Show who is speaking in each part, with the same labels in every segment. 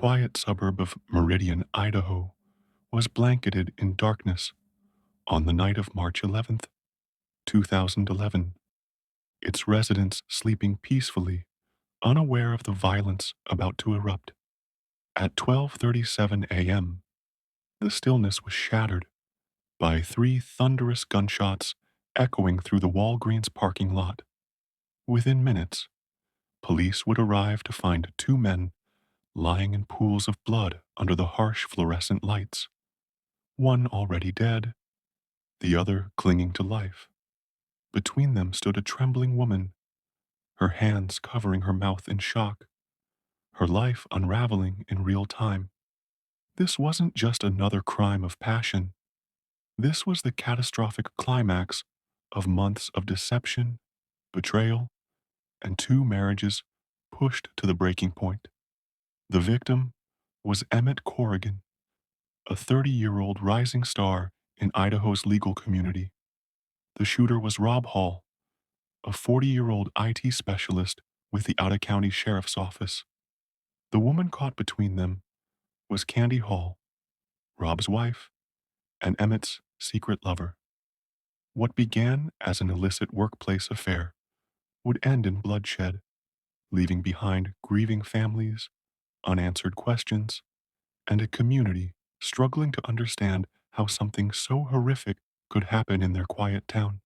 Speaker 1: quiet suburb of Meridian, Idaho, was blanketed in darkness on the night of March 11th, 2011, its residents sleeping peacefully, unaware of the violence about to erupt. At 12:37 a.m., the stillness was shattered by three thunderous gunshots echoing through the Walgreens parking lot. Within minutes, police would arrive to find two men lying in pools of blood under the harsh fluorescent lights, one already dead, the other clinging to life. Between them stood a trembling woman, her hands covering her mouth in shock, her life unraveling in real time. This wasn't just another crime of passion. This was the catastrophic climax of months of deception, betrayal, and two marriages pushed to the breaking point. The victim was Emmett Corrigan, a 30-year-old rising star in Idaho's legal community. The shooter was Rob Hall, a 40-year-old IT specialist with the out-of-county sheriff's office. The woman caught between them was Candy Hall, Rob's wife, and Emmett's secret lover. What began as an illicit workplace affair would end in bloodshed, leaving behind grieving families, unanswered questions, and a community struggling to understand how something so horrific could happen in their quiet town.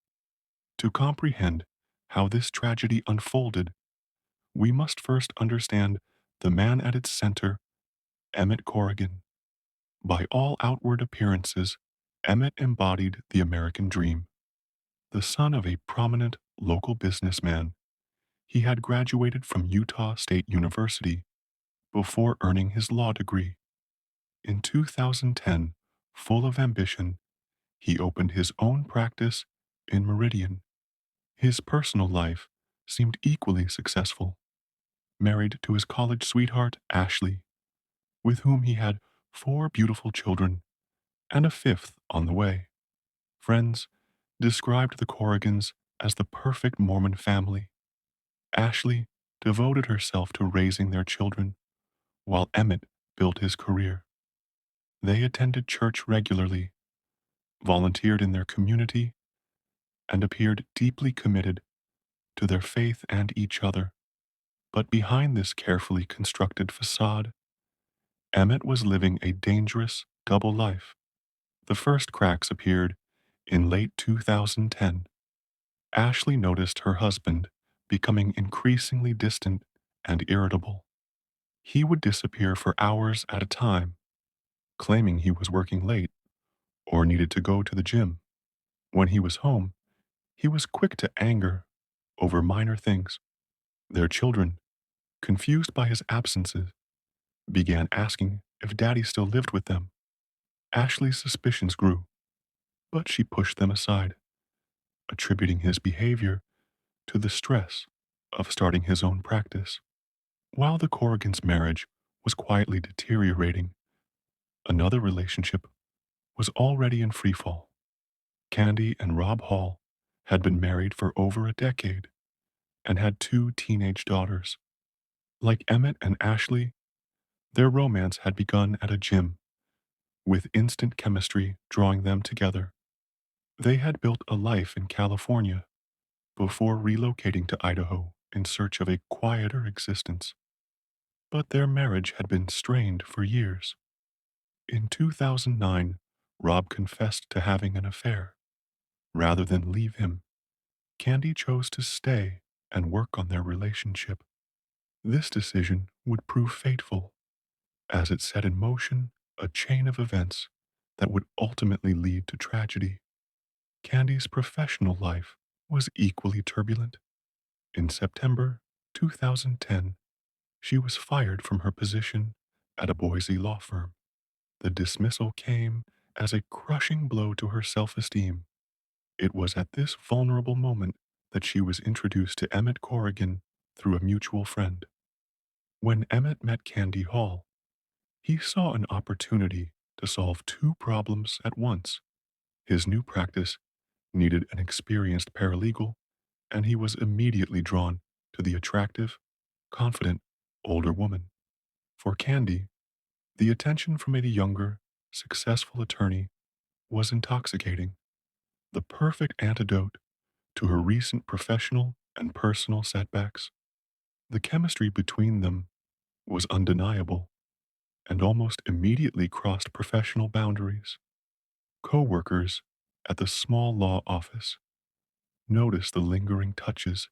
Speaker 1: To comprehend how this tragedy unfolded, we must first understand the man at its center, Emmett Corrigan. By all outward appearances, Emmett embodied the American dream. The son of a prominent local businessman, he had graduated from Utah State University before earning his law degree. In 2010, full of ambition, he opened his own practice in Meridian. His personal life seemed equally successful. Married to his college sweetheart, Ashley, with whom he had four beautiful children and a fifth on the way. Friends described the Corrigans as the perfect Mormon family. Ashley devoted herself to raising their children, while Emmett built his career. They attended church regularly, volunteered in their community, and appeared deeply committed to their faith and each other. But behind this carefully constructed facade, Emmett was living a dangerous double life. The first cracks appeared in late 2010. Ashley noticed her husband becoming increasingly distant and irritable. He would disappear for hours at a time, claiming he was working late or needed to go to the gym. When he was home, he was quick to anger over minor things. Their children, confused by his absences, began asking if Daddy still lived with them. Ashley's suspicions grew, but she pushed them aside, attributing his behavior to the stress of starting his own practice. While the Corrigans' marriage was quietly deteriorating, another relationship was already in freefall. Candy and Rob Hall had been married for over a decade and had two teenage daughters. Like Emmett and Ashley, their romance had begun at a gym, with instant chemistry drawing them together. They had built a life in California before relocating to Idaho in search of a quieter existence. But their marriage had been strained for years. In 2009, Rob confessed to having an affair. Rather than leave him, Candy chose to stay and work on their relationship. This decision would prove fateful, as it set in motion a chain of events that would ultimately lead to tragedy. Candy's professional life was equally turbulent. In September 2010, she was fired from her position at a Boise law firm. The dismissal came as a crushing blow to her self-esteem. It was at this vulnerable moment that she was introduced to Emmett Corrigan through a mutual friend. When Emmett met Candy Hall, he saw an opportunity to solve two problems at once. His new practice needed an experienced paralegal, and he was immediately drawn to the attractive, confident, older woman. For Candy, The attention from a younger, successful attorney was intoxicating, the perfect antidote to her recent professional and personal setbacks. The chemistry between them was undeniable and almost immediately crossed professional boundaries. Co-workers at the small law office noticed the lingering touches,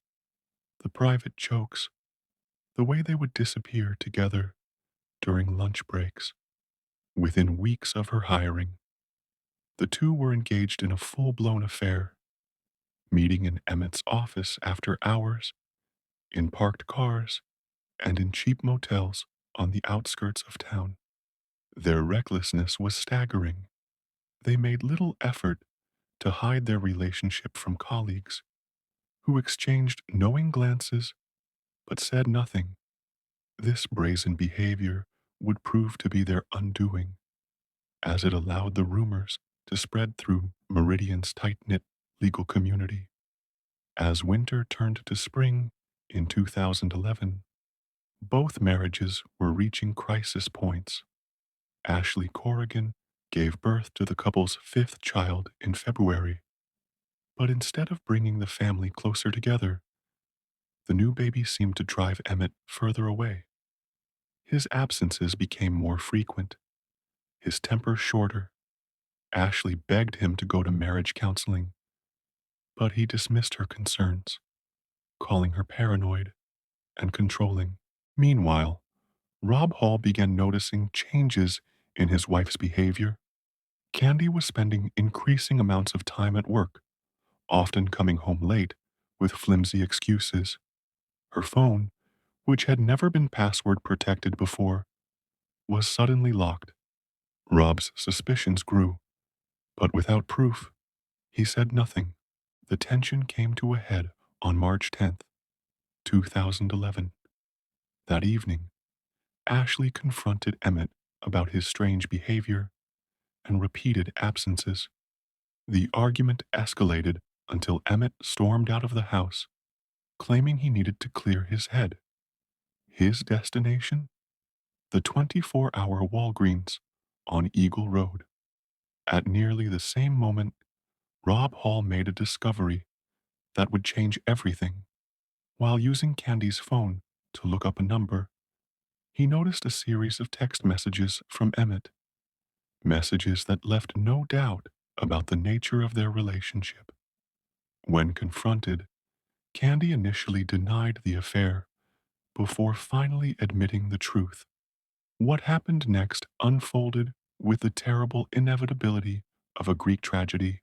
Speaker 1: the private jokes, the way they would disappear together during lunch breaks. Within weeks of her hiring, the two were engaged in a full-blown affair, meeting in Emmett's office after hours, in parked cars, and in cheap motels on the outskirts of town. Their recklessness was staggering. They made little effort to hide their relationship from colleagues, who exchanged knowing glances but said nothing. This brazen behavior would prove to be their undoing, as it allowed the rumors to spread through Meridian's tight-knit legal community. As winter turned to spring in 2011, both marriages were reaching crisis points. Ashley Corrigan gave birth to the couple's fifth child in February, but instead of bringing the family closer together, the new baby seemed to drive Emmett further away. His absences became more frequent, his temper shorter. Ashley begged him to go to marriage counseling, but he dismissed her concerns, calling her paranoid and controlling. Meanwhile, Rob Hall began noticing changes in his wife's behavior. Candy was spending increasing amounts of time at work, often coming home late with flimsy excuses. Her phone, which had never been password protected before, was suddenly locked. Rob's suspicions grew, but without proof, he said nothing. The tension came to a head on March 10th, 2011. That evening, Ashley confronted Emmett about his strange behavior and repeated absences. The argument escalated until Emmett stormed out of the house, claiming he needed to clear his head. His destination? The 24-hour Walgreens on Eagle Road. At nearly the same moment, Rob Hall made a discovery that would change everything. While using Candy's phone to look up a number, he noticed a series of text messages from Emmett, messages that left no doubt about the nature of their relationship. When confronted, Candy initially denied the affair before finally admitting the truth. What happened next unfolded with the terrible inevitability of a Greek tragedy.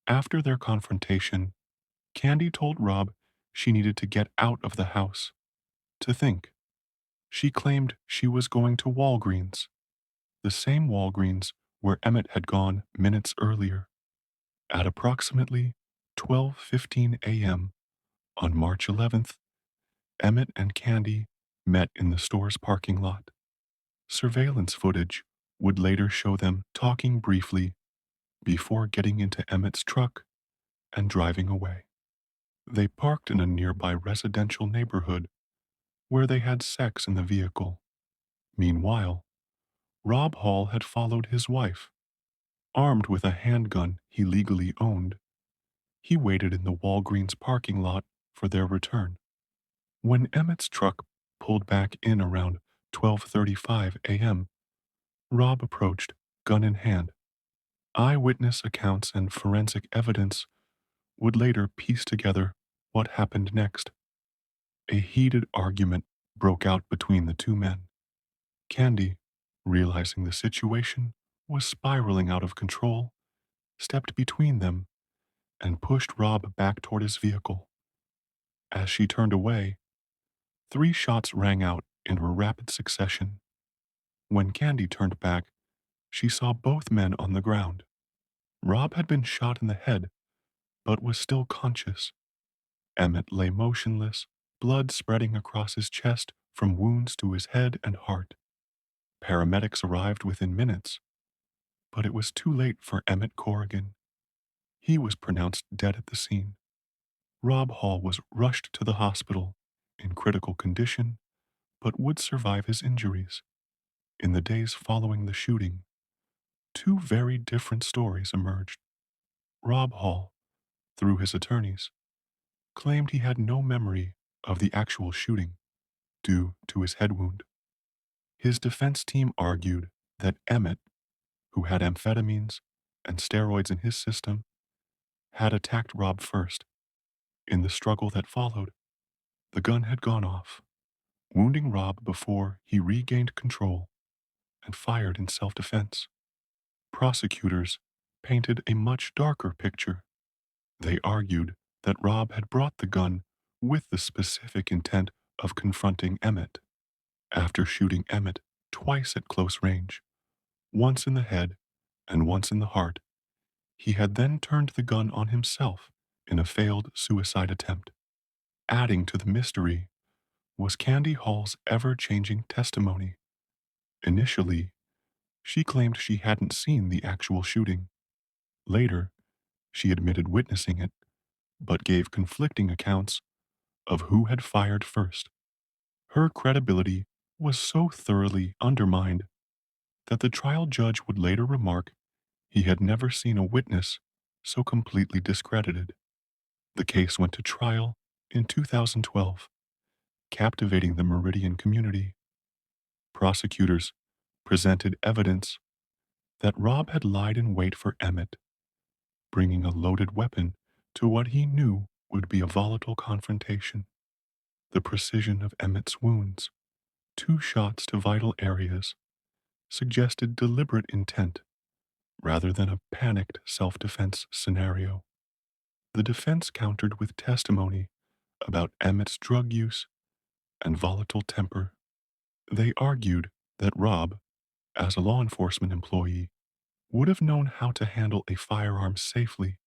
Speaker 1: After their confrontation, Candy told Rob she needed to get out of the house, to think. She claimed she was going to Walgreens, the same Walgreens where Emmett had gone minutes earlier. At approximately 12:15 a.m. on March 11th, Emmett and Candy met in the store's parking lot. Surveillance footage would later show them talking briefly before getting into Emmett's truck and driving away. They parked in a nearby residential neighborhood where they had sex in the vehicle. Meanwhile, Rob Hall had followed his wife. Armed with a handgun he legally owned, he waited in the Walgreens parking lot for their return. When Emmett's truck pulled back in around 12:35 a.m., Rob approached, gun in hand. Eyewitness accounts and forensic evidence would later piece together what happened next. A heated argument broke out between the two men. Candy, realizing the situation was spiraling out of control, stepped between them and pushed Rob back toward his vehicle. As she turned away, 3 shots rang out in rapid succession. When Candy turned back, she saw both men on the ground. Rob had been shot in the head, but was still conscious. Emmett lay motionless, blood spreading across his chest from wounds to his head and heart. Paramedics arrived within minutes, but it was too late for Emmett Corrigan. He was pronounced dead at the scene. Rob Hall was rushed to the hospital in critical condition, but would survive his injuries. In the days following the shooting, two very different stories emerged. Rob Hall, through his attorneys, claimed he had no memory of the actual shooting due to his head wound. His defense team argued that Emmett, who had amphetamines and steroids in his system, had attacked Rob first. In the struggle that followed, the gun had gone off, wounding Rob before he regained control and fired in self-defense. Prosecutors painted a much darker picture. They argued that Rob had brought the gun with the specific intent of confronting Emmett. After shooting Emmett twice at close range, once in the head and once in the heart, he had then turned the gun on himself in a failed suicide attempt. Adding to the mystery was Candy Hall's ever-changing testimony. Initially, she claimed she hadn't seen the actual shooting. Later, she admitted witnessing it, but gave conflicting accounts of who had fired first. Her credibility was so thoroughly undermined that the trial judge would later remark he had never seen a witness so completely discredited. The case went to trial in 2012, captivating the Meridian community. Prosecutors presented evidence that Rob had lied in wait for Emmett, bringing a loaded weapon to what he knew would be a volatile confrontation. The precision of Emmett's wounds, 2 shots to vital areas, suggested deliberate intent rather than a panicked self-defense scenario. The defense countered with testimony about Emmett's drug use and volatile temper. They argued that Rob, as a law enforcement employee, would have known how to handle a firearm safely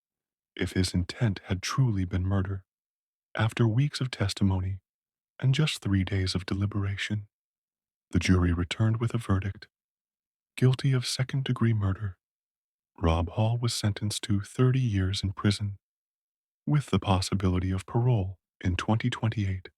Speaker 1: if his intent had truly been murder. After weeks of testimony and just 3 days of deliberation, the jury returned with a verdict: guilty of second-degree murder. Rob Hall was sentenced to 30 years in prison, with the possibility of parole in 2028.